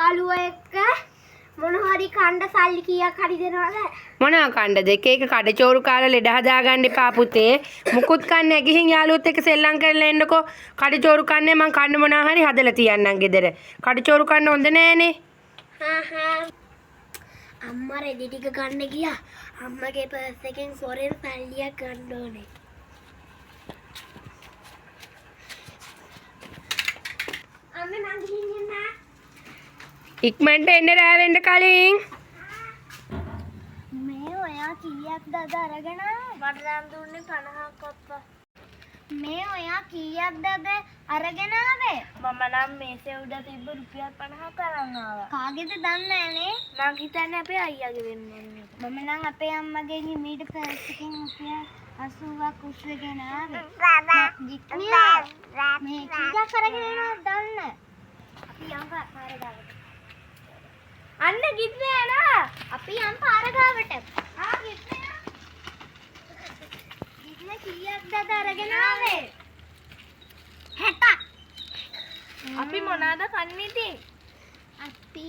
යාළුවෝ එක්ක මොන හරි කණ්ඩ සල්ලි කීයක් හරි දෙනවද? මොනවා කණ්ඩද? එක එක කඩචෝරු කාලා ලෙඩ හදාගන්න එපා පුතේ. මුකුත් කන්නේ නැහැ. ගිහින් යාළුවොත් එක්ක සෙල්ලම් කරලා එන්නකෝ. කඩචෝරු කන්නේ මං කන්න මොනවා හරි හදලා තියන්නම් ගෙදර. කඩචෝරු කන්න හොඳ නෑනේ. අම්මා රෙදි ටික ගන්න ගියා. අම්මගේ පර්ස් එකෙන් සොරෙන් සල්ලියක් ගන්න ඕනේ. අම්මේ මං ගිහින් එන්න. ඉක්මනට එන්න රෑ වෙන්න කලින්. මේ ඔයා කීයක්ද අද අරගෙන මට දැන් දුන්නේ 50ක් අප්පා. මේ ඔයා කීයක්ද අද අරගෙන ආවේ? මම නම් මේසේ උඩ තිබ්බ රුපියල් 50ක් අරන් ආවා. කාගේද දන්නේ නැනේ? මං හිතන්නේ අපේ අයියාගේ වෙන්නේ. මම නම් අපේ අම්මගේ නිමීට පර්ස් එකෙන් රුපියල් 80ක් උස්සගෙන ආවේ. මේ කීයක් අරගෙන එනවද දන්නේ? අපි යම් පාර ගාවට. අන්න ගිත්නේ නා. අපි යම් පාර ගාවට. ගිත්නේ. ගිත්නේ කීයක්ද අද අරගෙන ආවේ? 60ක්. අපි මොනවාද කන්නේ ඉතින්? අපි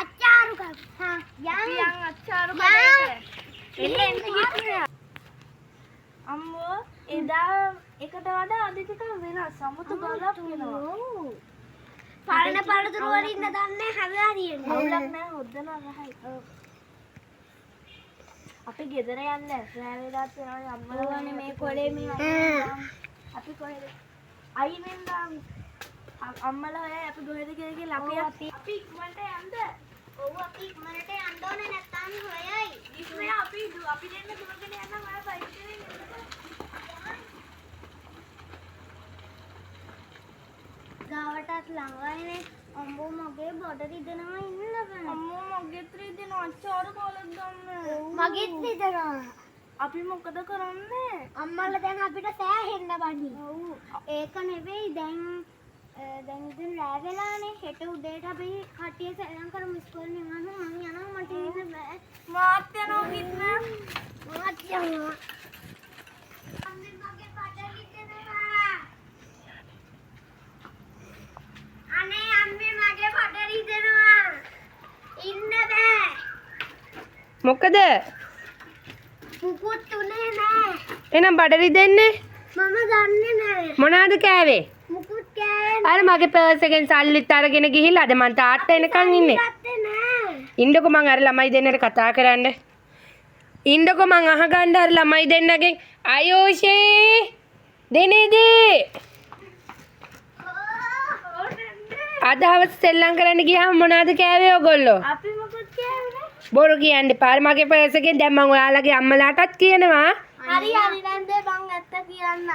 අච්චාරු කා. යම් අච්චාරු කඩේට. එන්න ගිත්නේ. අම්මෝ එදා එකට වඩා අද ටික වෙනස්. සමුතු ගලක් වෙනවා. පරණ පළතුරු වලින් දන්නේ හැබැයි අවුලක් නෑ හොද්දනවා ගහයි. අපි ගෙදර යන්නේ රෑ වේලාත් වෙනවා අම්මලානේ මේ කොලේ මේ අපි කොහෙද අයිනෙන් දාමු අම්මලා හොයයි අපි කොහෙද කියලා අපි ඉක්මනට යන්න. ඔව් අපි ඉක්මනට යන්න ඕනේ නැත්නම් හොයයි. ඉක්මනට අපි දෙන්න දුවගෙන යනවා මම බයික් එකේ ඉන්න. ගාවටත් ළඟයිනේ. අම්මෝ මගේ බඩ රිදෙනවා ඉන්න බෑ. අම්මෝ මගෙත් රිදෙනවා අච්චාරු කාලෙත් ගන්න. මගෙත් රිදෙනවා. අපි මොකද කරන්නේ? අම්මලා දැන් අපිට සෑහෙන්න බඩි. ඔව්. ඒක නෙවෙයි දැන් ඉතින් රෑ වෙලානේ. හෙට උදේට අපි කට්ටිය සෙල්ලම් කරමු ඉස්කෝලේ යනවා. මම යනවා මට ඉන්න බෑ. මාත් යනවා කිත්නා. මාත් යනවා. අම්මේ මගේ බඩ රිදෙනවා. අනේ අම්මේ මගේ බඩ රිදෙනවා. ඉන්න බෑ. මොකද? මුකුත් උනේ නෑ. එහෙනම් බඩ රිදෙන්නේ? මම දන්නේ නෑ. මොනවාද කෑවේ? මුකුත් කෑවේ අර මගේ පර්ස් එකෙන් සල්ලිත් අරගෙන ගිහිල්ලා අද මං තාත්තා එනකන් ඉන්නේ. නෑ. ඉන්නකො මං අර ළමයි දෙන්නට කතා කරන්න. ඉන්නකො මං අහගන්න අර ළමයි දෙන්නගෙන් ආයෝෂේ දෙනේදී අද හවස සෙල්ලම් කරන්න ගියාම මොනවද කෑවේ ඔයගොල්ලෝ? අපි මොකද කෑවේ? බොරු කියන්නේ පාර මගේ පර්ස් එකෙන් දැන් මං ඔයාලගේ අම්මලාටත් කියනවා. හරි නන්දේ මං ඇත්ත කියන්න.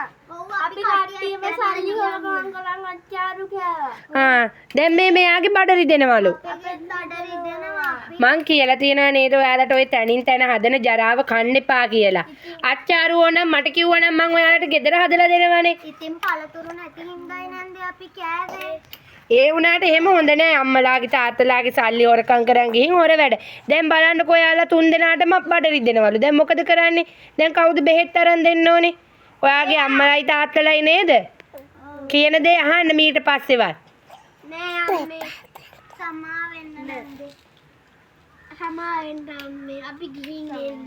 අපි කට්ටියම සල්ලි හොරගම් කරන් අච්චාරු කෑවා. දැන් මෙයාගේ බඩ රිදෙනවලු. අපේ බඩ රිදෙනවා. මං කියලා තියෙනවා නේද ඔයාලට ওই තනින් තන හදන ජරාව කන්න එපා කියලා. අච්චාරු ඕනම් මට කිව්වනම් මං ඔයාලට ගෙදර හදලා දෙනවනේ. ඉතින් පළතුරු නැති හින්දායි නන්දේ අපි කෑවේ. ඒ වුණාට එහෙම හොඳ නෑ අම්මලාගේ තාත්තලාගේ සල්ලි හොරකම් කරන් ගිහින් හොර වැඩ. දැන් බලන්නකෝ ඔයාලා තුන් දෙනාටම බඩ රිදෙනවලු. දැන් මොකද කරන්නේ? දැන් කවුද බෙහෙත් අරන් දෙන්න ඕනේ? ඔයාගේ අම්මලයි තාත්තලයි නේද? කියන දේ අහන්න මීට පස්සේවත්. නෑ අම්මේ. සමා වෙන්න නන්දේ. සමා වෙන්න අම්මේ. අපි ගිහින් එන්න.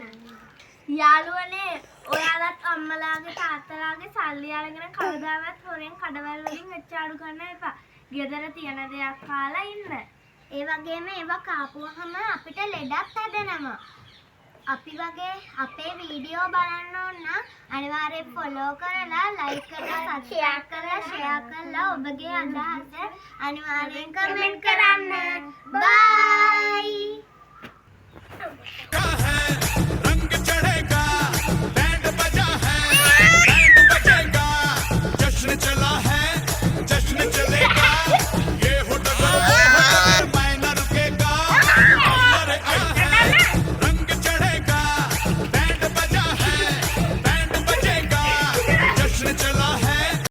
යාළුවනේ ඔයාලත් අම්මලාගේ තාත්තලාගේ සල්ලි අරගෙන කවදාවත් හොරෙන් කඩවල් වලින් අච්චාරු ගන්න එපා. ගෙදර තියෙන දෙයක් කාලා ඉන්න. ඒ වගේම ඒවා කාපුවහම අපිට ලෙඩක් හැදෙනවා. අපි වගේ අපේ වීඩියෝ බලන්න ඕන නම් අනිවාර්යෙන් ෆලෝ කරලා ලයික් කරලා සබ්ස්ක්‍රයිබ් කරලා ෂෙයා කරලා ඔබගේ අදහස අනිවාර්යෙන් කමෙන්ට් කරන්න. බයි.